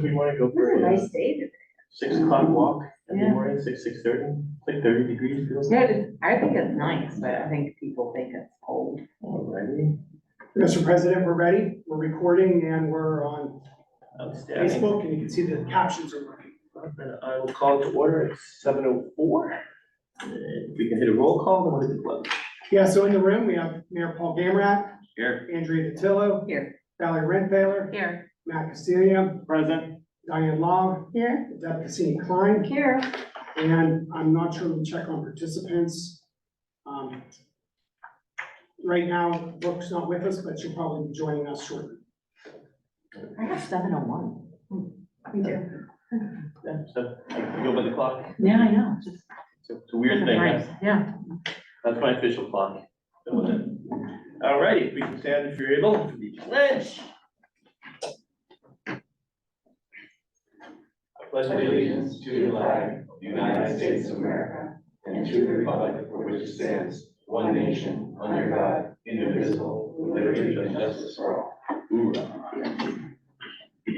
We want to go for It's a a nice day today. 6 o'clock walk every Yeah. morning, 6:30. It's like 30 degrees. Feels Yeah, like. I think it's nice, but I think people think it's cold. Alrighty. Mr. President, we're ready. We're recording and we're on Outstanding. Facebook and you can see the captions are working. Then I will call to order at 7:04. If we can hit a roll call, then we'll hit the close. Yeah, so in the room, we have Mayor Paul Gamrat, Here. Andrea Datillo, Here. Valerie Renthaler, Here. Matt Castilian, Present. Diane Long, Here. Deb Cassini Klein, Here. and I'm not sure we'll check on participants. Right now, Brooke's not with us, but she'll probably be joining us shortly. I have 7:01. Me too. Yeah, so I can go by the clock. Yeah, I know. Just It's a weird thing. nice. Yeah. That's my official clock. All righty, if we can stand if you're able for the pledge. I pledge allegiance to the flag of the United States of America and to the republic for which it stands, one nation, under God, indivisible, with liberty and justice for all. Hoorah.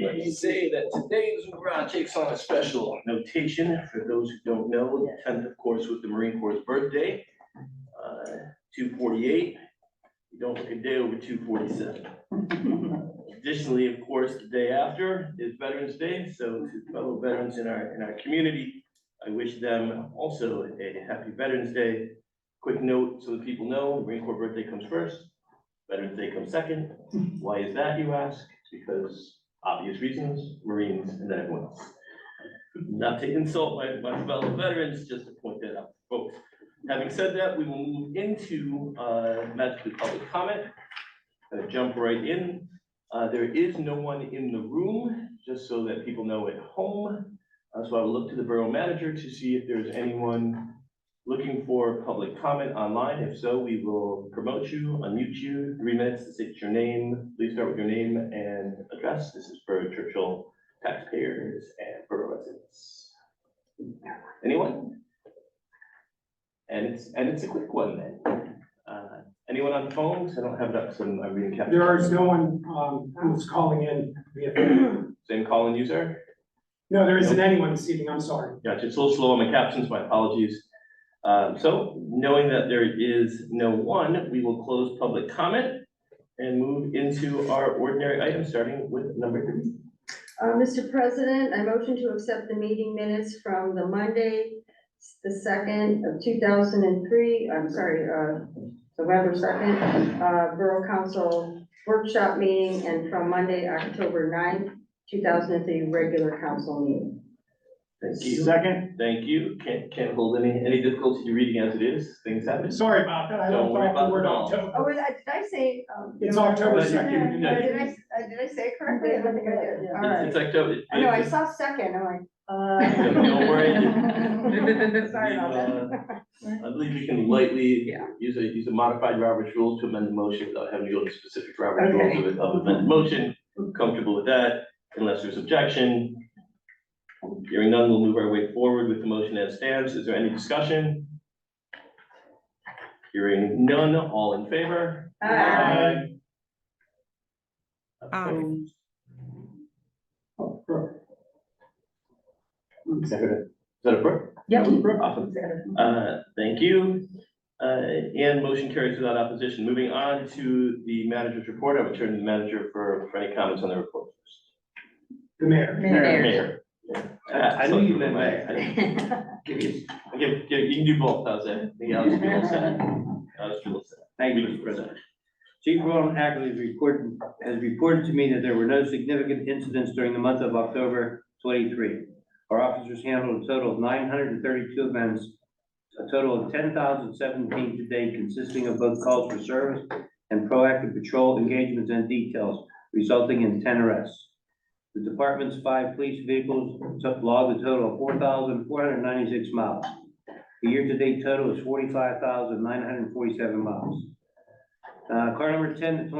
Let me say that today's hoorah takes on a special notation. For those who don't know, the 10th, of course, was the Marine Corps' birthday. 248. You don't look a day over 247. Additionally, of course, the day after is Veterans Day. So to fellow veterans in our community, I wish them also a happy Veterans Day. Quick note so that people know, the Marine Corps birthday comes first, Veterans Day comes second. Why is that, you ask? Because obvious reasons, Marines and then everyone else. Not to insult my fellow veterans, just to point that out, folks. Having said that, we will move into matters of public comment. Gonna jump right in. There is no one in the room, just so that people know at home. So I will look to the borough manager to see if there's anyone looking for public comment online. If so, we will promote you, unmute you, 3 minutes to state your name. Please start with your name and address. This is for Churchill taxpayers and borough residents. Anyone? And it's a quick one then. Anyone on phones? I don't have it up, so I'm reading captions. There is no one who's calling in via phone. Same call-in user? No, there isn't anyone this evening, I'm sorry. Gotcha, it's a little slow on my captions, my apologies. So knowing that there is no one, we will close public comment and move into our ordinary items, starting with number 3. Mr. President, I motion to accept the meeting minutes from the Monday, the 2nd of 2003, November 2nd, Borough Council Workshop Meeting, and from Monday, October 9th, 2003, regular council meeting. Thank you. Second. Thank you. Can't hold any difficulty reading as it is. Things happen. Sorry about that. I Don't left worry off about the word it all. October. Oh, did I say? It's October Yeah, 2nd. yeah. Did I say it correctly? I don't think I did. All right. It's October. I know, I saw second, I'm like, Don't worry. Sorry about that. I believe you can lightly Yeah. use a modified Robert's rule to amend the motion without having to go to specific Robert's Okay. rules of amended motion. Comfortable with that, unless there's objection. Hearing none, we'll move our way forward with the motion as stands. Is there any discussion? Hearing none, all in favor? Aye. Opposed? Oh, Brooke. Is that a Brooke? Yeah. Awesome. Thank you. And motion carries without opposition. Moving on to the manager's report, I would turn to the manager for any comments on the report first. The mayor. Mayor. I knew you meant mayor. You can do both, how's that? I think I'll just be all set. Thank you, Mr. President. Chief Ron Ackley has reported to me that there were no significant incidents during the month of October 23. Our officers handled a total of 932 events, a total of 10,017 to date, consisting of both calls for service and proactive patrol engagements and details, resulting in 10 arrests. The department's 5 police vehicles logged a total of 4,496 miles. The year-to-date total is 45,947 miles. Car number 10 to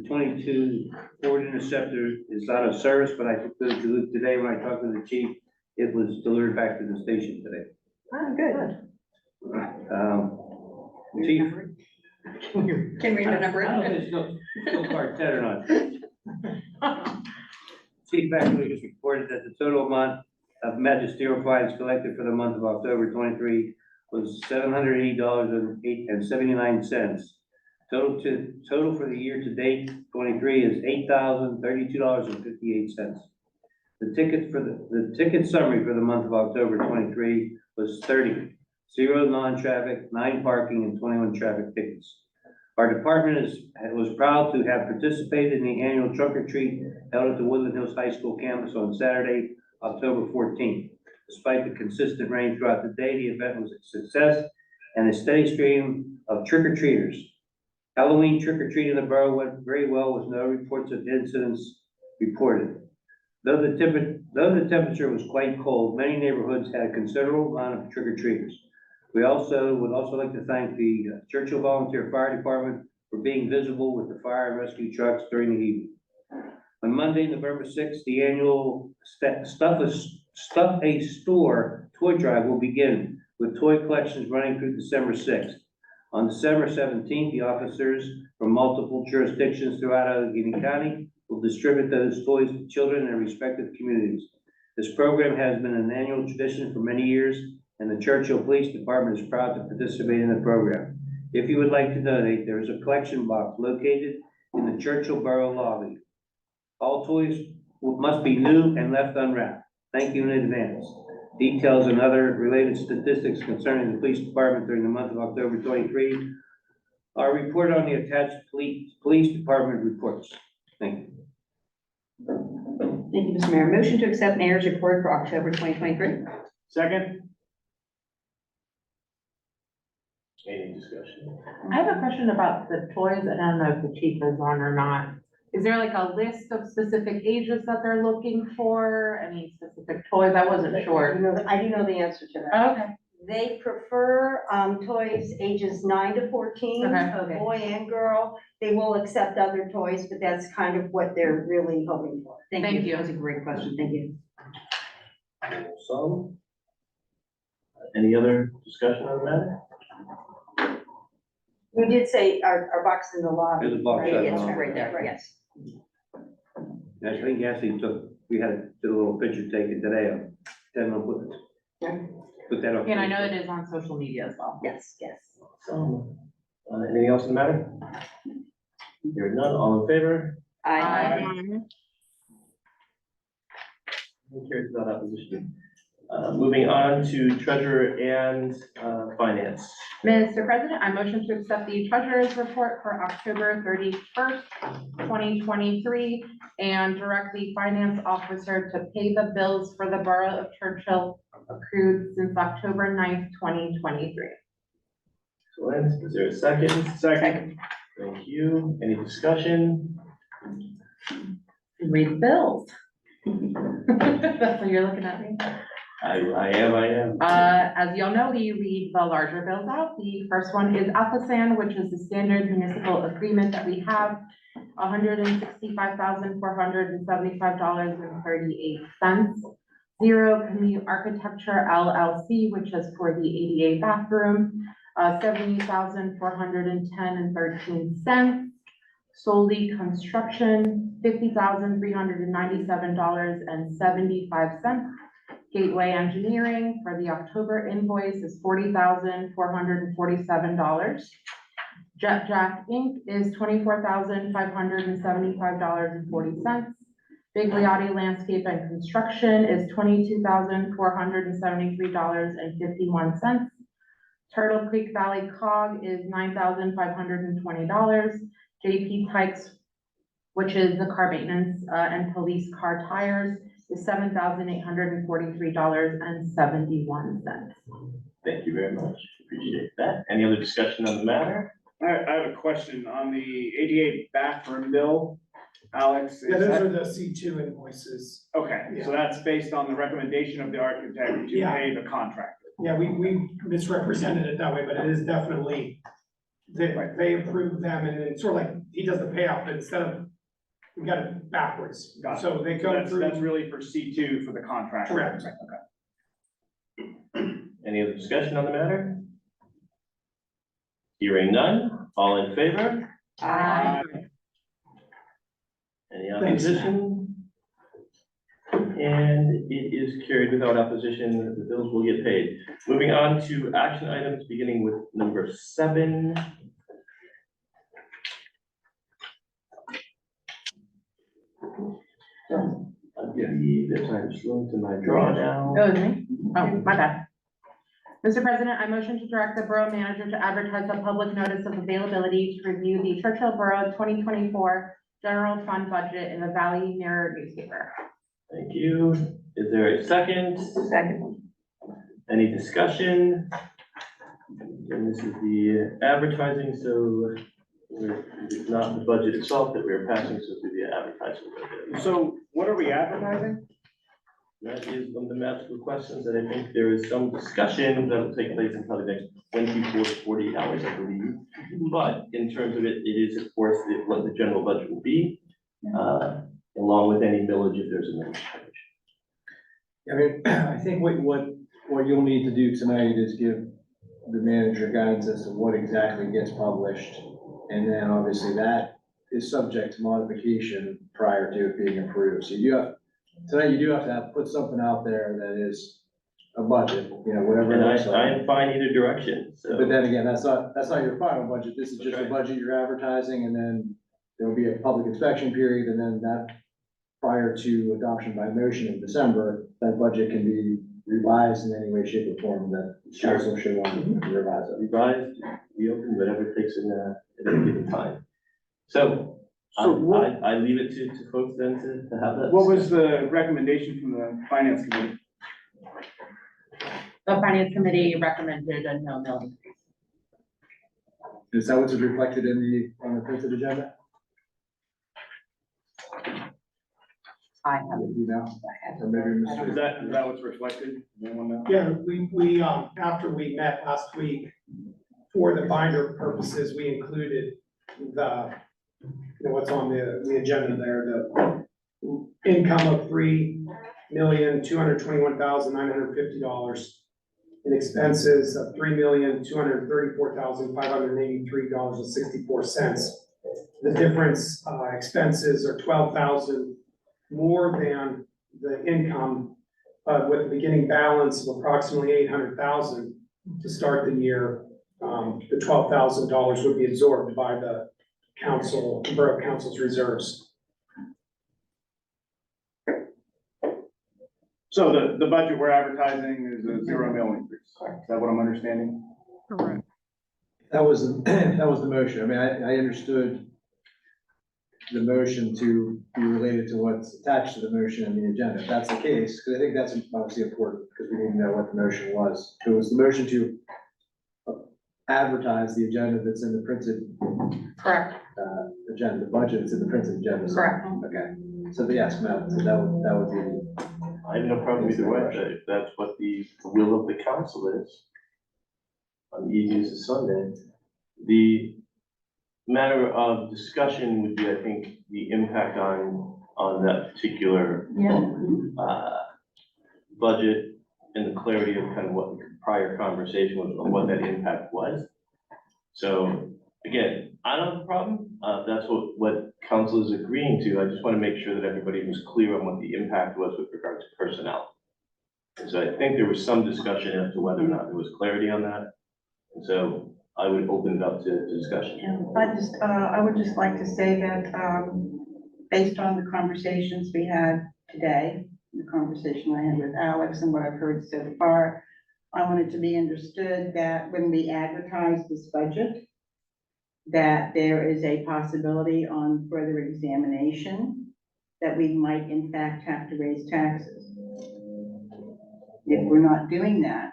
22 Ford Interceptor is out of service, but I took it today when I talked to the chief, it was delivered back to the station today. Oh, good. Chief. Can we remember I don't know if it? it's still car 10 or not. Chief Actuary has reported that the total amount of magisterial fines collected for the month of October 23 was $780.79. Total for the year to date 23 is $8,032.58. The ticket summary for the month of October 23 was 30, 0 non-traffic, 9 parking, and 21 traffic tickets. Our department was proud to have participated in the annual trunk or treat held at the Woodland Hills High School campus on Saturday, October 14th. Despite the consistent rain throughout the day, the event was a success and a steady stream of trick-or-treaters. Halloween trick-or-treat in the borough went very well with no reports of incidents reported. Though the temperature was quite cold, many neighborhoods had a considerable amount of trick-or-treaters. We would also like to thank the Churchill Volunteer Fire Department for being visible with the fire and rescue trucks during the evening. On Monday, November 6th, the annual Stuff a Store toy drive will begin with toy collections running through December 6th. On December 17th, the officers from multiple jurisdictions throughout Allegheny County will distribute those toys to children in their respective communities. This program has been an annual tradition for many years, and the Churchill Police Department is proud to participate in the program. If you would like to donate, there is a collection box located in the Churchill Borough lobby. All toys must be new and left unwrapped. Thank you in advance. Details and other related statistics concerning the police department during the month of October 23 are reported on the attached police department reports. Thank you. Thank you, Mr. Mayor. Motion to accept mayor's report for October 2023. Second? Any discussion? I have a question about the toys. I don't know if the chief is on or not. Is there like a list of specific ages that they're looking for? Any specific toys? I wasn't sure. I do know the answer to that. Okay, They prefer, toys ages 9 to 14. Okay. Boy and girl. They will accept other toys, but that's kind of what they're really hoping for. Thank you. That was a great question. Thank you. Some? Any other discussion on that? We did say our box in the lobby. There's a box right? out Yes, there. Right there, right. yes. I think Ashley did a little picture taken today of 10 of them. Put that up. and I know it is on social media as well. Yes, yes. Some. Anything else in the matter? Hearing none, all in favor? Aye. Who cares about opposition? Moving on to treasurer and finance. Mr. President, I motion to accept the treasurer's report for October 31st, 2023, and direct the finance officer to pay the bills for the Borough of Churchill accrued since October 9th, 2023. Excellent. Is there a second? Second. Thank you. Any discussion? Read the bills. That's what you're looking at me. I am. As y'all know, we read the larger bills out. The first one is Alphasan, which is the standard municipal agreement that we have, $165,475.38. Zero Commute Architecture LLC, which is for the ADA bathroom, $70,410.13. Solely Construction, $50,397.75. Gateway Engineering for the October invoice is $40,447. Jet Jack Inc. is $24,575.40. Big Liotti Landscape and Construction is $22,473.51. Turtle Creek Valley Cog is $9,520. JP Pikes, which is the car maintenance and police car tires, is $7,843.71. Thank you very much. Appreciate that. Any other discussion on the matter? I have a question on the ADA bathroom bill, Alex. Yeah, is those that- are the C2 invoices. Okay, so that's based on the recommendation of the architect to Yeah. pay the contractor. Yeah, we misrepresented it that way, but it is definitely, they approve them and it's sort of like, he does the payout, but instead of, we got it backwards. Got it. So they So go that's through. really for C2 for the contractor. Correct. Any other discussion on the matter? Hearing none, all in favor? Aye. Any Thanks. opposition? And it is carried without opposition. The bills will get paid. Moving on to action items, beginning with number 7. I believe that I'm just going to my draw now. Oh, me? Oh, my bad. Mr. President, I motion to direct the Borough Manager to advertise a public notice of availability to review the Churchill Borough 2024 General Fund Budget in the Valley Mirror newspaper. Thank you. Is there a second? Second. Any discussion? And this is the advertising, so it's not the budget itself that we're passing, so it's the advertising. So what are we advertising? That is one of the magical questions that I think there is some discussion that will take place in probably the next 24 to 48 hours, I believe. But in terms of it, it is of course what the general budget will be, along with any millage if there's a millage change. I mean, I think what you'll need to do tonight is give the manager guidance as to what exactly gets published. And then obviously that is subject to modification prior to it being approved. So you have, tonight you do have to put something out there that is a budget, you know, whatever. And it looks I like. am fine either direction, so. But then again, that's not your final budget. This is just a Right. budget you're advertising, and then there'll be a public inspection period, and then that, prior to adoption by motion in December, that budget can be revised in any way, shape, or form that Sure. council should want to revise it. Revised, reopened, whatever it takes in at any given time. So, So what- I leave it to folks then to have that. What was the recommendation from the finance committee? The Finance Committee recommended a no mill increase. Is that what's reflected on the printed agenda? I have. You know, or maybe Mr. Is that what's reflected? Anyone know? Yeah, we, after we met last week, for the binder purposes, we included the, you know, what's on the agenda there, the income of $3,221,950 and expenses of $3,234,583.64. The difference, expenses are 12,000 more than the income, but with a beginning balance of approximately 800,000 to start the year. The $12,000 would be absorbed by the council, the Borough Council's reserves. So the budget we're advertising is a 0 mill increase. Is that what I'm understanding? Correct. That was, that was the motion. I mean, I understood the motion to be related to what's attached to the motion and the agenda. If that's the case, because I think that's obviously important, because we need to know what the motion was. It was the motion to advertise the agenda that's in the printed, Correct. agenda, the budget that's in the printed agenda. So- Correct. Okay, so yes, Matt, so that would be, I have no problem either way, if that's what the will of the council is. On the easiest of Sunday. The matter of discussion would be, I think, the impact on that particular budget and the clarity of kind of what the prior conversation was, on what that impact was. So, again, I don't have a problem, that's what council is agreeing to, I just want to make sure that everybody was clear on what the impact was with regards to personnel. And so I think there was some discussion as to whether or not there was clarity on that, and so I would open it up to discussion. I would just like to say that, based on the conversations we had today, the conversation I had with Alex and what I've heard so far, I want it to be understood that when we advertise this budget, that there is a possibility on further examination that we might in fact have to raise taxes. If we're not doing that,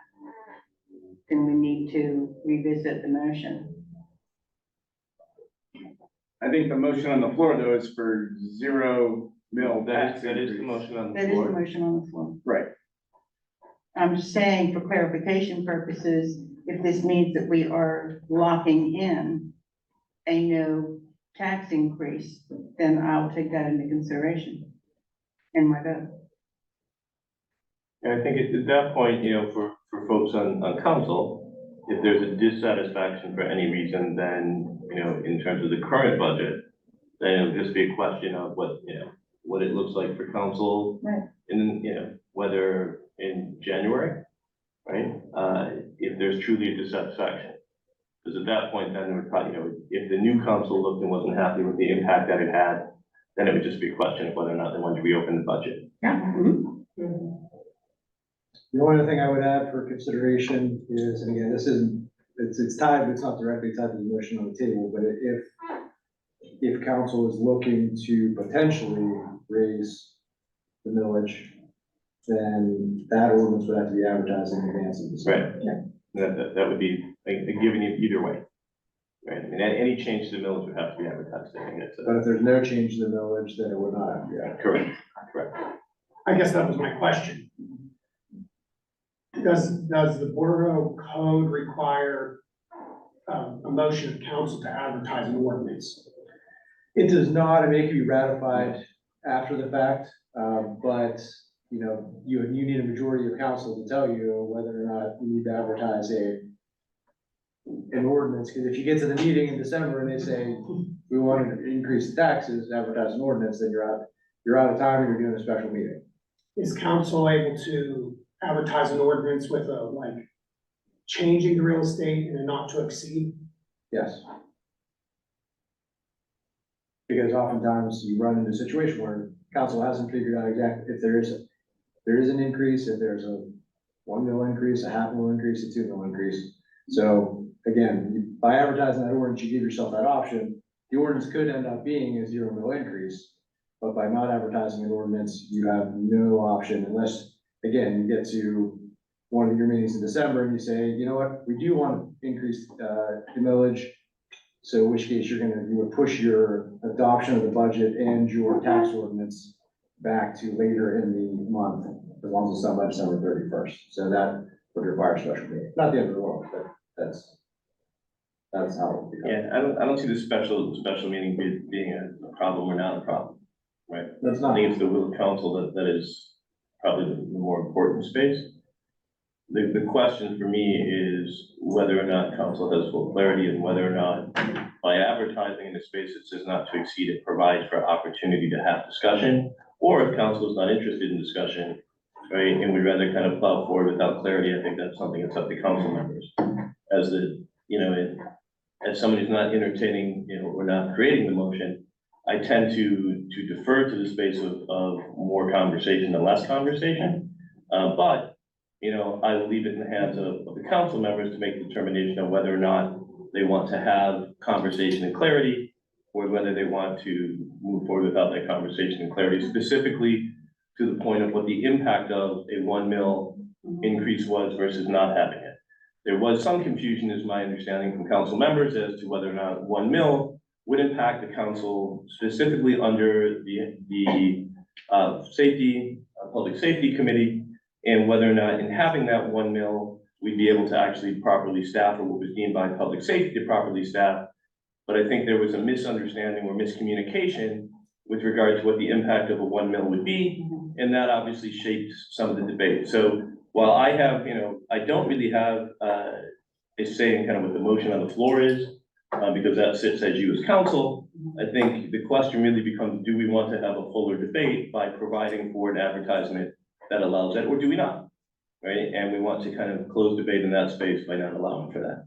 then we need to revisit the motion. I think the motion on the floor though is for 0 mill tax That is the increase. motion on the That is the floor. motion on the floor. Right. I'm just saying for clarification purposes, if this means that we are locking in a no tax increase, then I'll take that into consideration in my vote. And I think at that point, you know, for folks on council, if there's a dissatisfaction for any reason, then, you know, in terms of the current budget, then it'll just be a question of what, what it looks like for council. Right. And, whether in January, right, if there's truly a dissatisfaction. Because at that point, then it would probably, if the new council looked and wasn't happy with the impact that it had, then it would just be a question of whether or not they wanted to reopen the budget. The only other thing I would add for consideration is, and again, this isn't, it's tied, but it's not directly tied to the motion on the table, but if council is looking to potentially raise the millage, then that ordinance would have to be advertised in advance of this. Right. That would be a given either way. Right, I mean, any change to the millage would have to be advertised, I think that's. But if there's no change to the millage, then it would not have to be advertised. Correct. I guess that was my question. Does the Borough Code require a motion of council to advertise an ordinance? It does not, I mean, it can be ratified after the fact, but, you need a majority of council to tell you whether or not you need to advertise an ordinance, because if you get to the meeting in December and they say, we want to increase the taxes, advertise an ordinance, then you're out of time and you're doing a special meeting. Is council able to advertise an ordinance with changing the real estate and a not to exceed? Yes. Because oftentimes you run into a situation where council hasn't figured out exactly if there is an increase, if there's a 1 mil increase, a half mil increase, a 2 mil increase. So again, by advertising that ordinance, you give yourself that option. The ordinance could end up being a 0 mil increase, but by not advertising an ordinance, you have no option unless, again, you get to one of your meetings in December and you say, you know what, we do want to increase the millage. So in which case you would push your adoption of the budget and your tax ordinance back to later in the month, as long as it's done by December 31st. So that would require a special meeting. Not the end of the world, but that's how it would be. Yeah, I don't see the special meeting being a problem or not a problem, right? That's I not, think it's the will of council that is probably the more important space. The question for me is whether or not council has full clarity and whether or not by advertising in the space it says not to exceed, it provides for opportunity to have discussion, or if council is not interested in discussion, right, and would rather kind of plow forward without clarity, I think that's something that's up to council members. As as somebody who's not entertaining, or not creating the motion, I tend to defer to the space of more conversation than less conversation. But I will leave it in the hands of the council members to make the determination of whether or not they want to have conversation and clarity, or whether they want to move forward without that conversation and clarity, specifically to the point of what the impact of a 1 mil increase was versus not having it. There was some confusion, is my understanding, from council members as to whether or not 1 mil would impact the council specifically under the public safety committee, and whether or not in having that 1 mil, we'd be able to actually properly staff, or what was deemed by public safety to properly staff. But I think there was a misunderstanding or miscommunication with regard to what the impact of a 1 mil would be, and that obviously shaped some of the debate. So while I have, I don't really have a say in kind of what the motion on the floor is, because that sits as you as council. I think the question really becomes, do we want to have a fuller debate by providing for an advertisement that allows that, or do we not? Right, and we want to kind of close debate in that space by not allowing for that.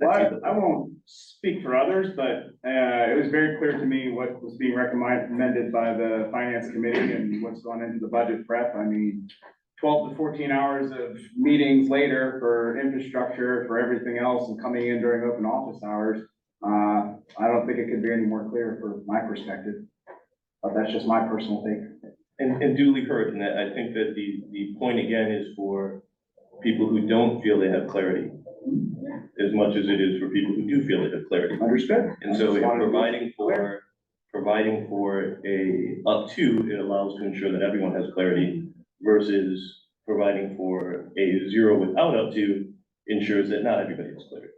Well, I won't speak for others, but it was very clear to me what was being recommended by the finance committee and what's gone into the budget prep. I mean, 12 to 14 hours of meetings later for infrastructure, for everything else, and coming in during open office hours. I don't think it could be any more clear from my perspective, but that's just my personal take. And duly heard, and I think that the point again is for people who don't feel they have clarity, as much as it is for people who do feel they have clarity. Understood. And so if providing for a up to, it allows to ensure that everyone has clarity, versus providing for a 0 without up to ensures that not everybody has clarity.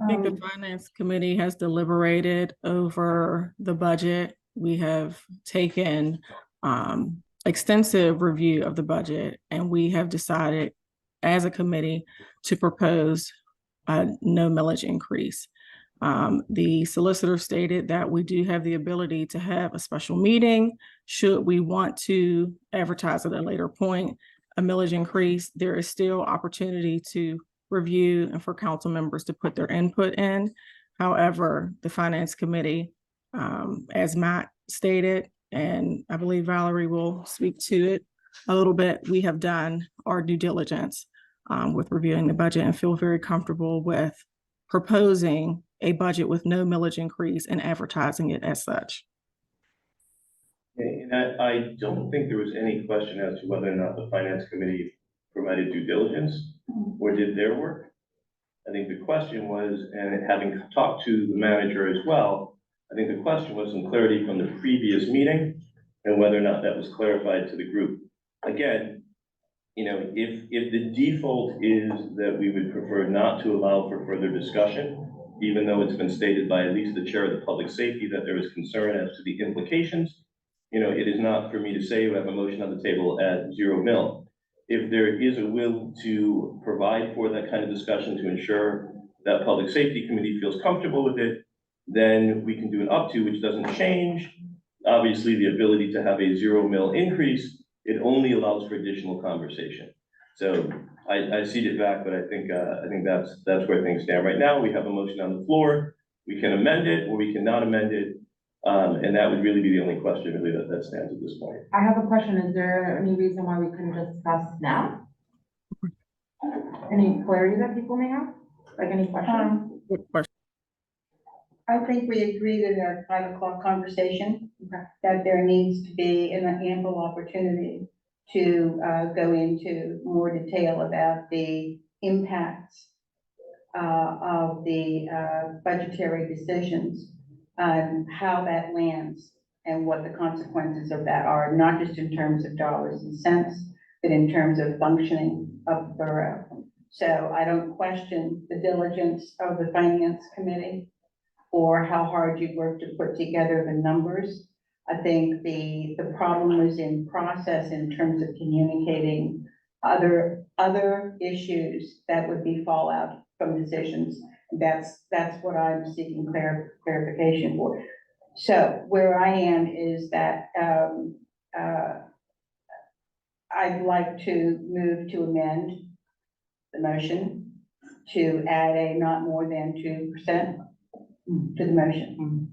I think the finance committee has deliberated over the budget. We have taken extensive review of the budget, and we have decided as a committee to propose no millage increase. The solicitor stated that we do have the ability to have a special meeting should we want to advertise at a later point a millage increase. There is still opportunity to review and for council members to put their input in. However, the finance committee, as Matt stated, and I believe Valerie will speak to it a little bit, we have done our due diligence with reviewing the budget and feel very comfortable with proposing a budget with no millage increase and advertising it as such. And I don't think there was any question as to whether or not the finance committee provided due diligence or did their work. I think the question was, and having talked to the manager as well, I think the question was some clarity from the previous meeting and whether or not that was clarified to the group. Again, you know, if the default is that we would prefer not to allow for further discussion, even though it's been stated by at least the chair of the public safety that there is concern as to the implications, you know, it is not for me to say we have a motion on the table at 0 mil. If there is a will to provide for that kind of discussion to ensure that public safety committee feels comfortable with it, then we can do an up to, which doesn't change, obviously, the ability to have a 0 mil increase. It only allows for additional conversation. So I cede it back, but I think that's where things stand right now. We have a motion on the floor. We can amend it or we cannot amend it. And that would really be the only question really that stands at this point. I have a question. Is there any reason why we couldn't discuss now? Any clarity that people may have? Like any questions? Good question. I think we agreed in our 5 o'clock conversation Okay. that there needs to be an ample opportunity to go into more detail about the impacts of the budgetary decisions and how that lands and what the consequences of that are, not just in terms of dollars and cents, but in terms of functioning of the borough. So I don't question the diligence of the finance committee or how hard you work to put together the numbers. I think the problem was in process in terms of communicating other issues that would be fallout from decisions. That's what I'm seeking clarification for. So where I am is that I'd like to move to amend the motion to add a not more than 2% to the motion.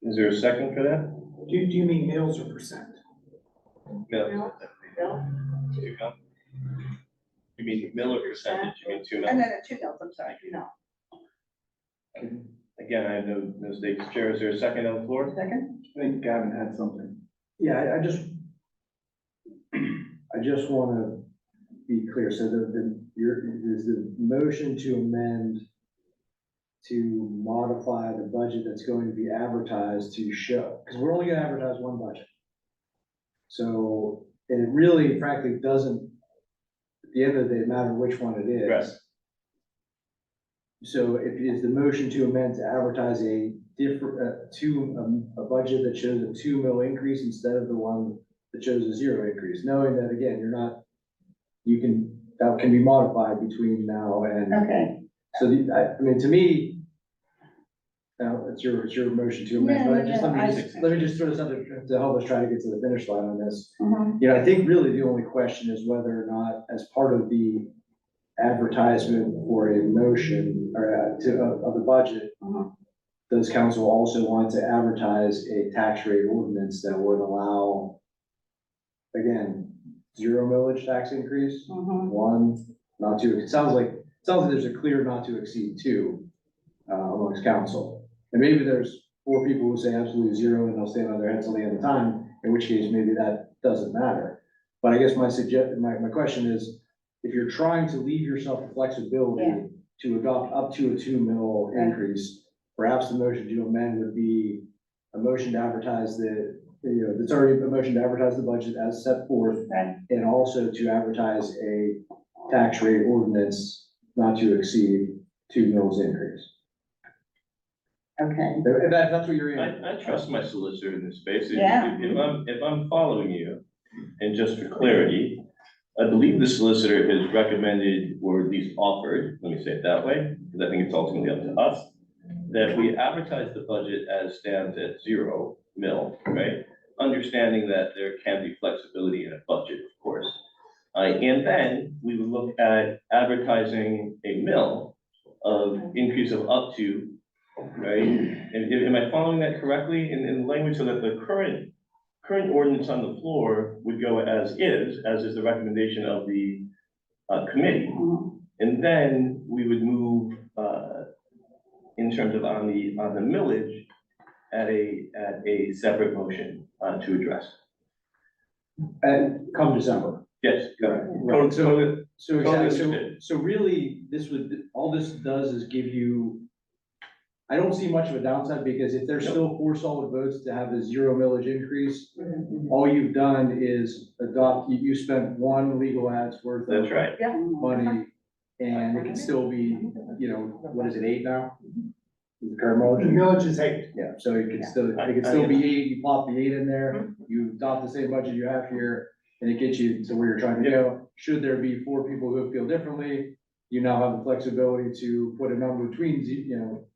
Is there a second for that? Do you mean mils or percent? No. You mean mill or percentage? You mean 2 mil? No, 2 mils, I'm sorry, no. Again, I have no stakes. Chair, is there a second on the floor? Second? I think Gavin had something. Yeah, I just want to be clear. So is the motion to amend to modify the budget that's going to be advertised to show, because we're only going to advertise one budget. So, and it really frankly doesn't, at the end of the day, matter which one it is. Right. So if it is the motion to amend to advertise a different, a budget that shows a 2 mil increase instead of the one that shows a 0 increase, knowing that again, that can be modified between now and. Okay. So I mean, to me, now it's your motion to amend, but let me just throw this out to help us try to get to the finish line on this. You know, I think really the only question is whether or not, as part of the advertisement for a motion or of the budget, does council also want to advertise a tax rate ordinance that would allow, again, 0 millage tax increase, 1, not to, it sounds like there's a clear not to exceed 2 amongst council. And maybe there's 4 people who say absolutely 0 and they'll stand on their heads till the end of time, in which case maybe that doesn't matter. But I guess my question is, if you're trying to leave yourself flexibility to adopt up to a 2 mil increase, perhaps the motion to amend would be a motion to advertise it's already a motion to advertise the budget as set forth, and also to advertise a tax rate ordinance not to exceed 2 mils increase. Okay. If that's what you're in. I trust my solicitor in this space. Yeah. If I'm following you, and just for clarity, I believe the solicitor has recommended, or at least offered, let me say it that way, because I think it's ultimately up to us, that we advertise the budget as stands at 0 mil, right? Understanding that there can be flexibility in a budget, of course. And then we would look at advertising a mill of increase of up to, right? And am I following that correctly in language, so that the current ordinance on the floor would go as is the recommendation of the committee? And then we would move in terms of on the millage at a separate motion to address. And come December. Yes, Right. correct. So exactly, understood. so really, all this does is give you, I don't see much of a downside, because if there's still 4 solid votes to have the 0 millage increase, all you've done is you spent 1 legal ad's worth of That's right. money, and it can still be, what is it, 8 now? The current The millage? millage is 8. Yeah, so it could still be 8, you plop the 8 in there, you adopt the same budget you have here, and it gets you to where you're trying to go. Should there be 4 people who feel differently, you now have the flexibility to put a number between,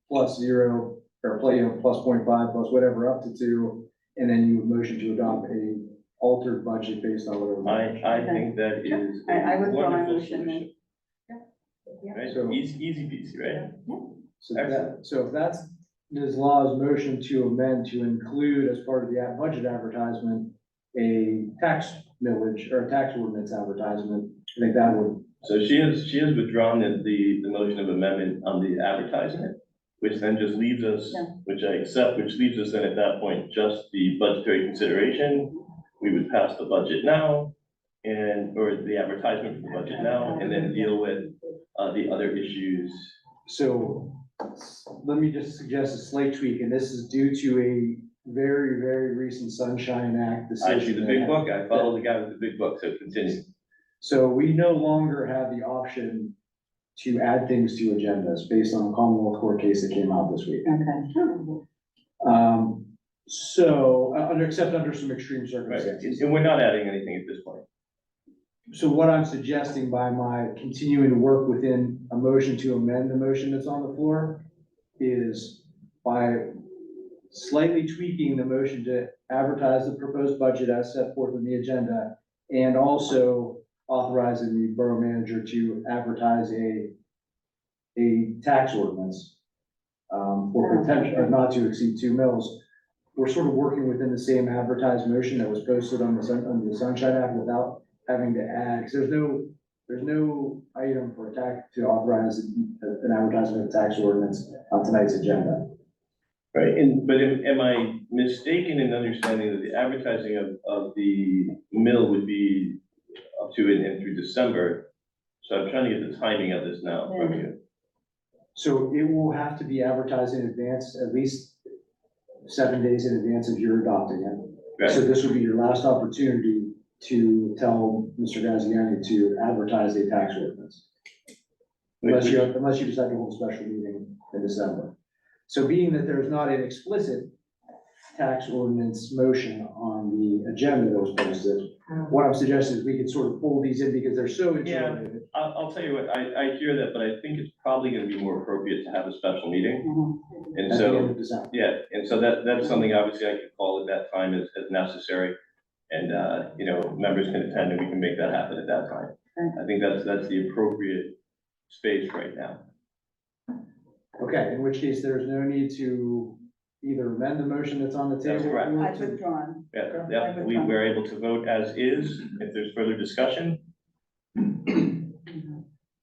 plus 0, or plus 0.5, plus whatever, up to 2, and then you would motion to adopt a altered budget based on whatever. I think that is a I withdraw my wonderful motion then. solution. Right, So- easy peasy, right? So if that's Ms. Law's motion to amend to include as part of the budget advertisement, a tax millage or a tax ordinance advertisement, I think that would. So she has withdrawn the motion of amendment on the advertisement, which then just leaves us, which I accept, which leaves us then at that point, just the budgetary consideration. We would pass the budget now or the advertisement for the budget now, and then deal with the other issues. So let me just suggest a slight tweak, and this is due to a very, very recent Sunshine Act decision. I see the big book. I follow the guy with the big book, so continue. So we no longer have the option to add things to agendas based on a Commonwealth Court case that came out this week. Okay. Except under some extreme Right, circumstances. and we're not adding anything at this point. So what I'm suggesting by my continuing to work within a motion to amend the motion that's on the floor is by slightly tweaking the motion to advertise the proposed budget as set forth in the agenda, and also authorizing the borough manager to advertise a tax ordinance for potential, or not to exceed 2 mils. We're sort of working within the same advertised motion that was posted on under the Sunshine Act without having to add, because there's no item for to authorize an advertisement of tax ordinance on tonight's agenda. Right, but am I mistaken in understanding that the advertising of the mill would be up to and through December? So I'm trying to get the timing of this now from you. So it will have to be advertised in advance, at least 7 days in advance of your adopting it. So Right, this will be your last opportunity to tell Mr. Gaziani to advertise a tax ordinance. Unless you decide to hold a special meeting in December. So being that there's not an explicit tax ordinance motion on the agenda that was posted, what I'm suggesting is we can sort of pull these in because they're so interrelated. I'll tell you what, I hear that, but I think it's probably gonna be more appropriate to have a special meeting. And At the end so, of December. yeah, and so that's something obviously I could call at that time as necessary. And, members can attend and we can make that happen at that time. I think that's the appropriate space right now. Okay, in which case there's no need to either amend the motion that's on the table. That's correct. or I've to- withdrawn. Yeah, we're able to vote as is. If there's further discussion,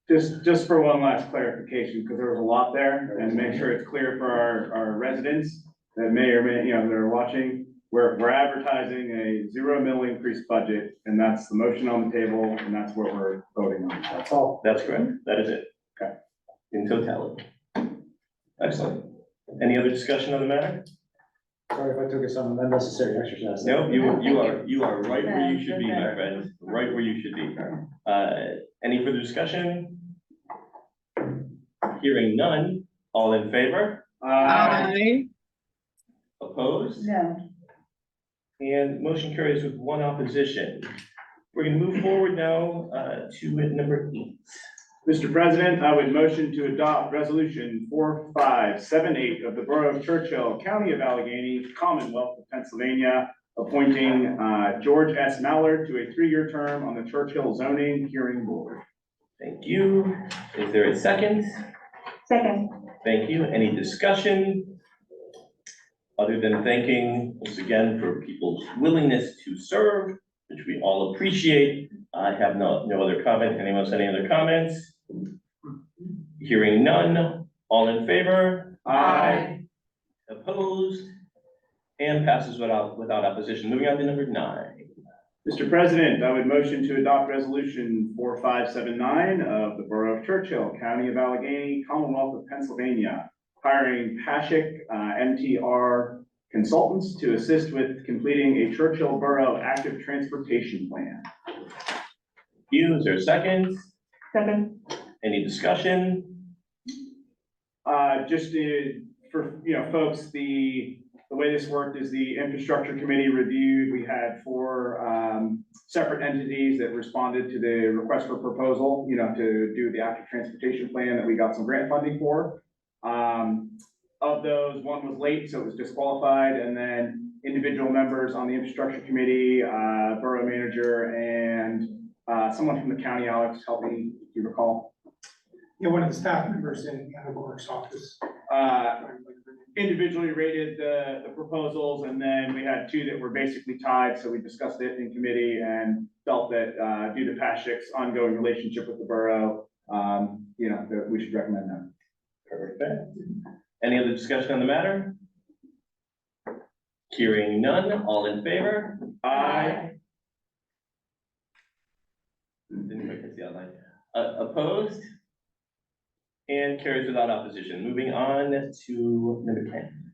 Just for one last clarification, because there was a lot there, and to make sure it's clear for our residents that may or may, that are watching, we're advertising a 0 mil increase budget, and that's the motion on the table, and that's what we're voting on. That's all. that's correct. That is it. Okay. In totality. Excellent. Any other discussion on the matter? Sorry if I took us on an unnecessary exercise. No, you are right where you should be, my friend, right where you should be. Any further discussion? Hearing none, all in favor? Opposed? No. And motion carries with 1 opposition. We're gonna move forward now to number 8. Mr. President, I would motion to adopt resolution 4578 of the Borough of Churchill, County of Allegheny, Commonwealth of Pennsylvania, appointing George S. Mallard to a 3-year term on the Churchill Zoning Hearing Board. Thank you. Is there a second? Second. Thank you. Any discussion? Other than thanking once again for people's willingness to serve, which we all appreciate. I have no other comment. Anyone else, any other comments? Hearing none, all in favor? Aye. Opposed? And passes without opposition. Moving on to number 9. Mr. President, I would motion to adopt resolution 4579 of the Borough of Churchill, County of Allegheny, Commonwealth of Pennsylvania, hiring Pashik MTR consultants to assist with completing a Churchill Borough active transportation plan. Is there a second? Second. Any discussion? Just for, folks, the way this worked is the infrastructure committee reviewed. We had 4 separate entities that responded to the request for proposal, to do the active transportation plan that we got some grant funding for. Of those, 1 was late, so it was disqualified, and then individual members on the infrastructure committee, borough manager, and someone from the county, Alex, help me, if you recall. Yeah, one of the staff members in Anna Gork's office. Individually rated the proposals, and then we had 2 that were basically tied, so we discussed it in committee and felt that due to Pashik's ongoing relationship with the borough, that we should recommend them. Perfect. Any other discussion on the matter? Hearing none, all in favor? Aye. Didn't quite catch the outline. Opposed? And carries without opposition. Moving on to number 10.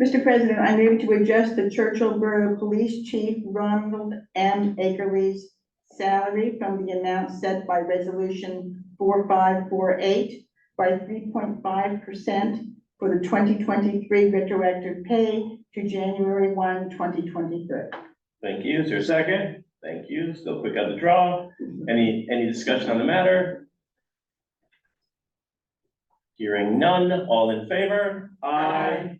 Mr. President, I move to adjust the Churchill Borough Police Chief Ronald M. Akerley's salary from the amount set by resolution 4548 by 3.5% for the 2023 retroactive pay to January 1, 2023. Thank you. Is there a second? Thank you. Still quick on the draw. Any discussion on the matter? Hearing none, all in favor? Aye. I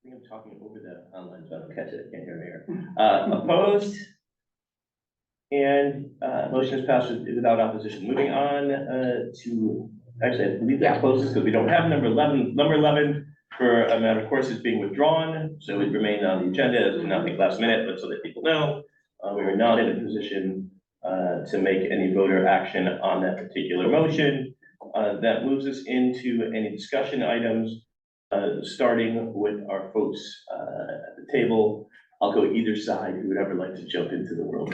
think I'm talking over the online, so I don't catch it. I can't hear me here. Opposed? And motion is passed without opposition. Moving on to, actually, I believe that closes because we don't have number 11. Number 11 for a matter of course is being withdrawn, so it remained on the agenda as nothing last minute, but so that people know, we are not in a position to make any voter action on that particular motion. That moves us into any discussion items, starting with our folks at the table. I'll go either side, who would ever like to jump into the world.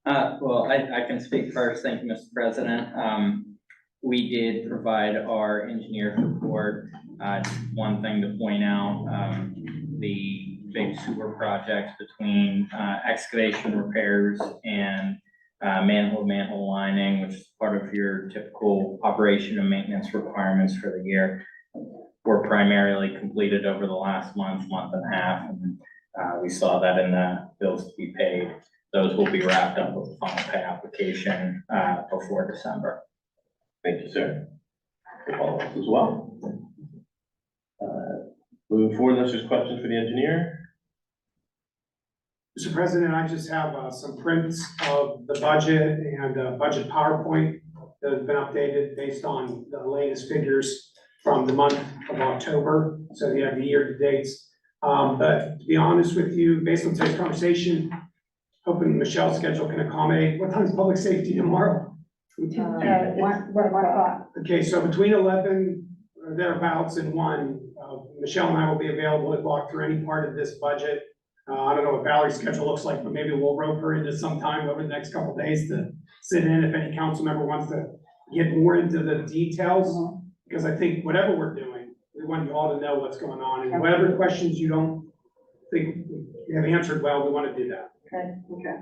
Well, I can speak first. Thank you, Mr. President. We did provide our engineer's report. Just one thing to point out, the big sewer projects between excavation repairs and manhole lining, which is part of your typical operation and maintenance requirements for the year, were primarily completed over the last month and a half. And we saw that in the bills to be paid. Those will be wrapped up with the final pay application before December. Thank you, sir. For follow-ups as well. Moving forward, unless there's questions for the engineer. Mr. President, I just have some prints of the budget and budget PowerPoint that have been updated based on the latest figures from the month of October. So you have the year-to-dates. But to be honest with you, based on today's conversation, hoping Michelle's schedule can accommodate. What time is public safety tomorrow? 1 o'clock. Okay, so between 11 or thereabouts and 1, Michelle and I will be available to walk through any part of this budget. I don't know what Valerie's schedule looks like, but maybe we'll rope her into some time over the next couple of days to sit in if any council member wants to get more into the details. Because I think whatever we're doing, we want you all to know what's going on, and whatever questions you don't think you have answered well, we want to do that. Okay, okay.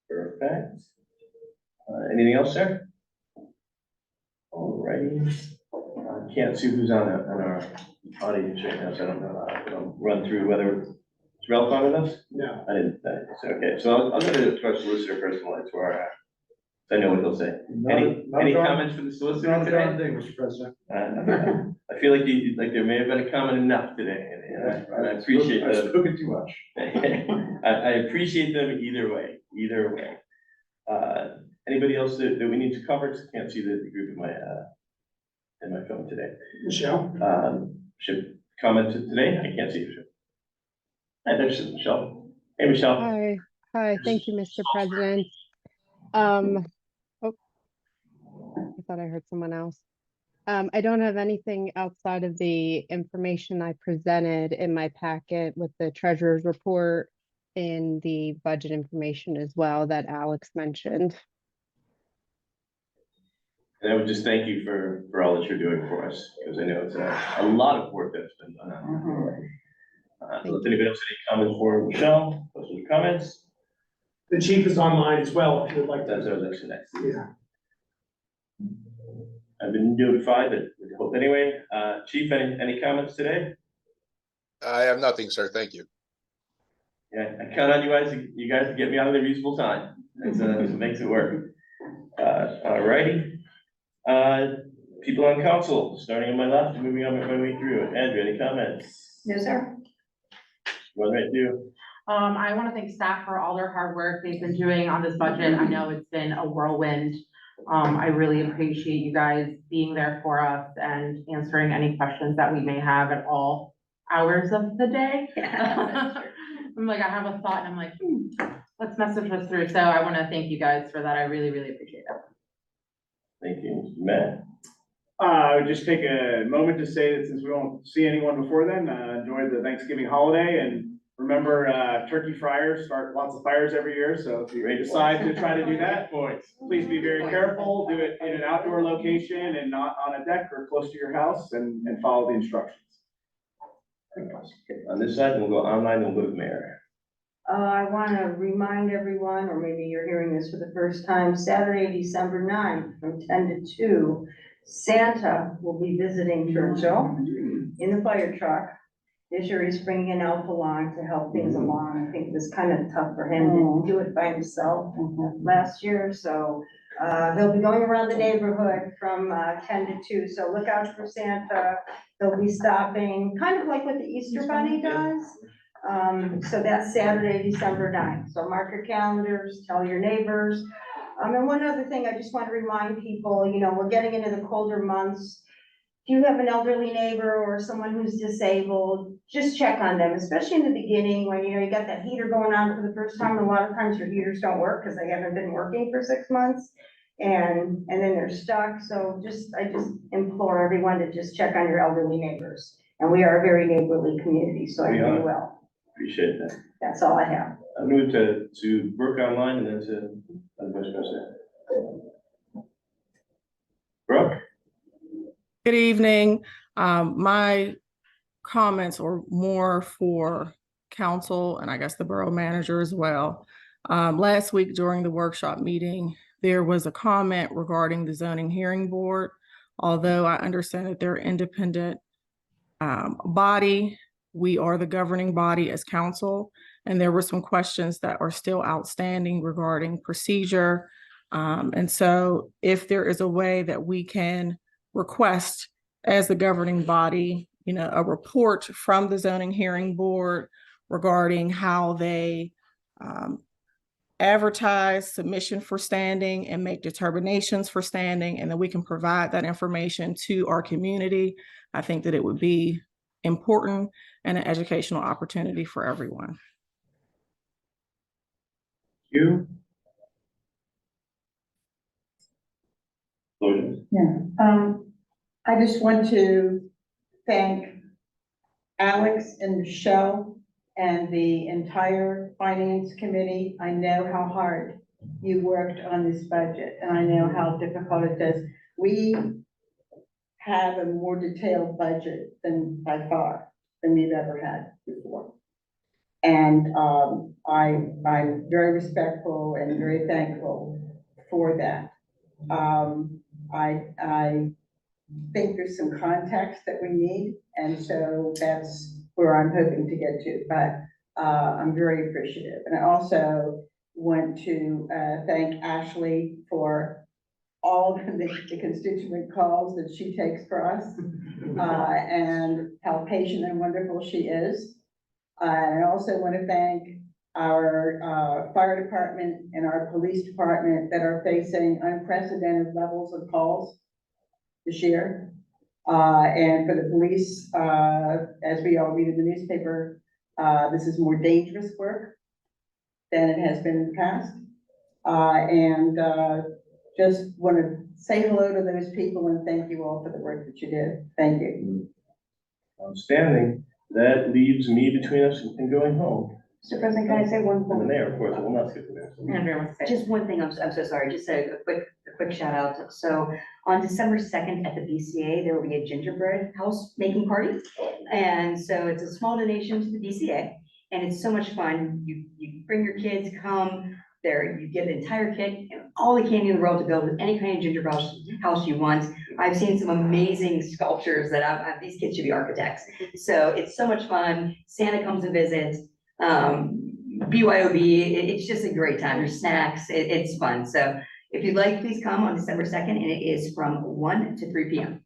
Perfect. Anything else, sir? All righty. Can't see who's on our audience right now, so I don't know. I'll run through whether is Ralph on with us? No. I didn't. So, okay, so I'll go to our solicitor first, and to our So I know what he'll say. Any comments from the solicitor today? thing, Mr. President. I feel like there may have been a comment enough today, and I appreciate I've them. spoken too much. I appreciate them either way. Anybody else that we need to cover? Just can't see the group in my phone today. Michelle? Should comment today? I can't see you. Hi, there's Michelle. Hey, Michelle. Hi, thank you, Mr. President. Oh, I thought I heard someone else. I don't have anything outside of the information I presented in my packet with the treasurer's report and the budget information as well that Alex mentioned. And I would just thank you for all that you're doing for us, because I know it's a lot of work that's been done. If anybody else have any comments for Michelle, questions or comments? The chief is online as well, if you would like That's to. what I was actually next. Yeah. I've been notified, but we hope anyway. Chief, any comments today? I have nothing, sir. Thank you. Yeah, I count on you guys to get me out of the reasonable time. That's what makes it work. All righty. People on council, starting on my left and moving on my way through. Andrew, any comments? No, sir. Run right through. I want to thank staff for all their hard work they've been doing on this budget. I know it's been a whirlwind. I really appreciate you guys being there for us and answering any questions that we may have at all hours of the day. I'm like, I have a thought and I'm like, let's message us through. So I want to thank you guys for that. I really, really appreciate it. Thank you, Mr. Matt. I would just take a moment to say that since we won't see anyone before then, enjoy the Thanksgiving holiday, and remember, turkey fryers start lots of fires every year, so if you decide to try to do that, please be very careful, do it in an outdoor location and not on a deck or close to your house, and follow the instructions. On this side, then we'll go online, then we'll go to the mayor. I want to remind everyone, or maybe you're hearing this for the first time, Saturday, December 9th, from 10 to 2, Santa will be visiting Churchill in the fire truck. This year he's bringing an elf along to help things along. I think it was kind of tough for him to do it by himself last year, so he'll be going around the neighborhood from 10 to 2, so look out for Santa. He'll be stopping, kind of like what the Easter Bunny does. So that's Saturday, December 9th. So mark your calendars, tell your neighbors. And one other thing, I just want to remind people, you know, we're getting into the colder months. If you have an elderly neighbor or someone who's disabled, just check on them, especially in the beginning when, you know, you got that heater going on for the first time. A lot of times your heaters don't work because they haven't been working for 6 months. And then they're stuck. So I just implore everyone to just check on your elderly neighbors. And we are a very neighborly community, so I really will. Appreciate that. That's all I have. I'll move to Brooke online and then to Vice President. Brooke? Good evening. My comments are more for council and I guess the borough manager as well. Last week during the workshop meeting, there was a comment regarding the zoning hearing board. Although I understand that they're independent body, we are the governing body as council, and there were some questions that are still outstanding regarding procedure. And so if there is a way that we can request as the governing body, you know, a report from the zoning hearing board regarding how they advertise submission for standing and make determinations for standing, and then we can provide that information to our community, I think that it would be important and an educational opportunity for everyone. You? Yeah, I just want to thank Alex and Michelle and the entire finance committee. I know how hard you worked on this budget, and I know how difficult it is. We have a more detailed budget than by far than we've ever had before. And I'm very respectful and very thankful for that. I think there's some context that we need, and so that's where I'm hoping to get to, but I'm very appreciative. And I also want to thank Ashley for all the constituent calls that she takes for us, and how patient and wonderful she is. And I also want to thank our fire department and our police department that are facing unprecedented levels of calls this year. And for the police, as we all read in the newspaper, this is more dangerous work than it has been in the past. Just want to say hello to those people and thank you all for the work that you did. Thank you. Outstanding. That leaves me between us and going home. Mr. President, can I say one And the thing? mayor, of course, I will not skip the mayor. Andrea wants to say. Just one thing, I'm so sorry, just a quick shout out. So on December 2nd at the BCA, there will be a gingerbread house making party. And so it's a small donation to the BCA and it's so much fun. You bring your kids, come there, you get an entire kit and all the candy in the world to build with any kind of gingerbread house you want. I've seen some amazing sculptures that these kids should be architects. So it's so much fun. Santa comes to visit. BYOB, it's just a great time. There's snacks, it's fun. So if you'd like, please come on December 2nd, and it is from 1 to 3 p.m.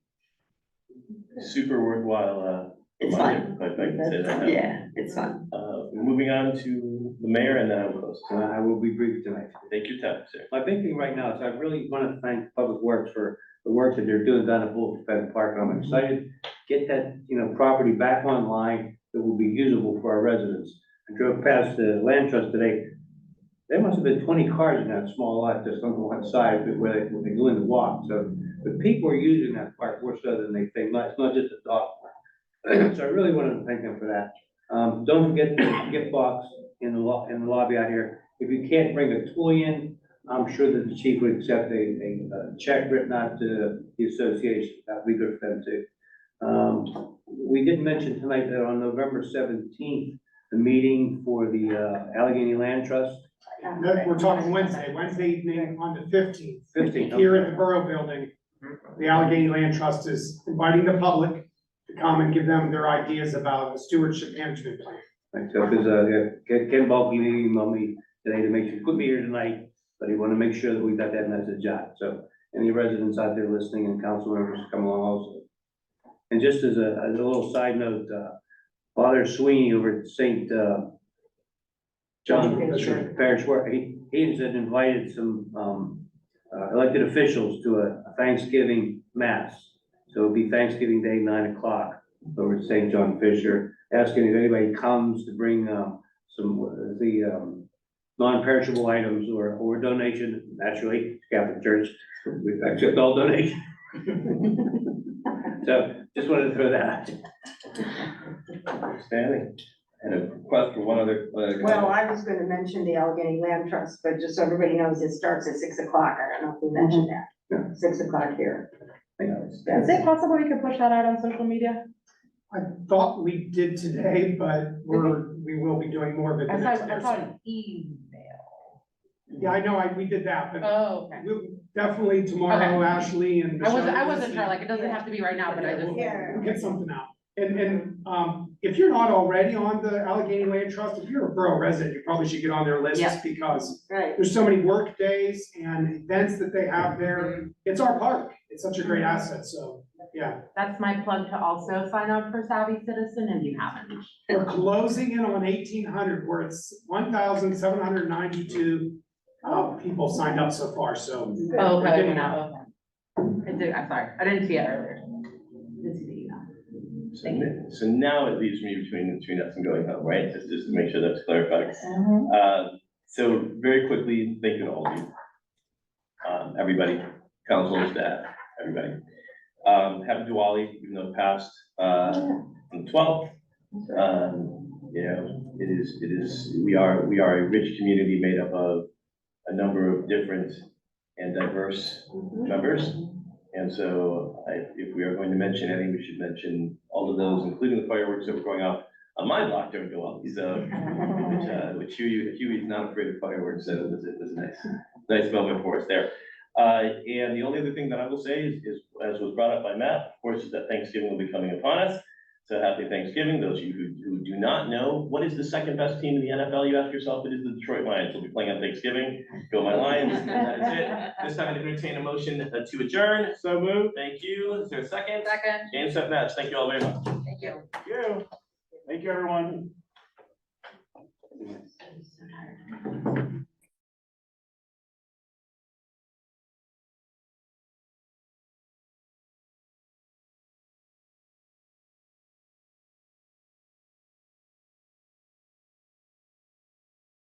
Super worthwhile, It's reminder, fun. if I can say that. Yeah, it's fun. Moving on to the mayor and then I will close. I will be brief tonight. Take your time, sir. My big thing right now is I really want to thank Public Works for the work that they're doing down at Wolf Park. I'm excited to get that, property back online that will be usable for our residents. I drove past the land trust today. There must have been 20 cars in that small lot just on one side where they go in to walk. So the people are using that park more so than they think. It's not just a dog park. So I really wanted to thank them for that. Don't forget the gift box in the lobby out here. If you can't bring a toy in, I'm sure that the chief would accept a check written out to the association. That'd be good for them too. We did mention tonight that on November 17th, the meeting for the Allegheny Land Trust. We're talking Wednesday evening on the 15th. 15th. Here at the Borough Building, the Allegheny Land Trust is inviting the public to come and give them their ideas about a stewardship management plan. Right, so, because Ken Balky emailed me today to make sure, put me here tonight, but he wanted to make sure that we got that message out. So any residents out there listening and council members come along also. And just as a little side note, Father Sweeney over at St. John Parish, where he has invited some elected officials to a Thanksgiving mass. So it'll be Thanksgiving Day, 9 o'clock over at St. John Fisher, asking if anybody comes to bring some non-perishable items or donation, naturally, Catholic Church, we accept all donations. So just wanted to throw that out. Outstanding. And a request for one other. Well, I was gonna mention the Allegheny Land Trust, but just so everybody knows, it starts at 6 o'clock. I don't know if we mentioned that. 6 o'clock here. Is it possible we could push that out on social media? I thought we did today, but we will be doing more of it the next day. I saw an email. Yeah, I know, we did that, but Oh, okay. we'll definitely tomorrow, Okay. Ashley and. I wasn't sure, like, it doesn't have to be right now, but I just. We'll get something out. And if you're not already on the Allegheny Land Trust, if you're a borough resident, you probably should get on their list Yeah. because Right. there's so many work days and events that they have there. It's our park. It's such a great asset, so, yeah. That's my plug to also sign up for Savvy Citizen if you haven't. We're closing in on 1,800, where it's 1,792 people signed up so far, so. Oh, we're okay, getting no, okay. I'm sorry, I didn't see it earlier. Didn't see the email. So now it leaves me between us and going home, right? Just to make sure that's clarified. So very quickly, thank you to all of you. Everybody, council, staff, everybody. Happy Diwali, even though it passed, on the 12th. We are a rich community made up of a number of different and diverse members. And so if we are going to mention any, we should mention all of those, including the fireworks that were going off on my block during Diwali. So, which Huey is not afraid of fireworks, so it was a nice moment for us there. And the only other thing that I will say is, as was brought up by Matt, of course, is that Thanksgiving will be coming upon us. So happy Thanksgiving. Those of you who do not know, what is the second best team in the NFL? You ask yourself, it is the Detroit Lions. They'll be playing on Thanksgiving. Go my Lions. And that is it. This time I entertain a motion to adjourn. So moved. Thank you. Is there a second? Second. Game, set, match. Thank you all very much. Thank you. Thank you, everyone.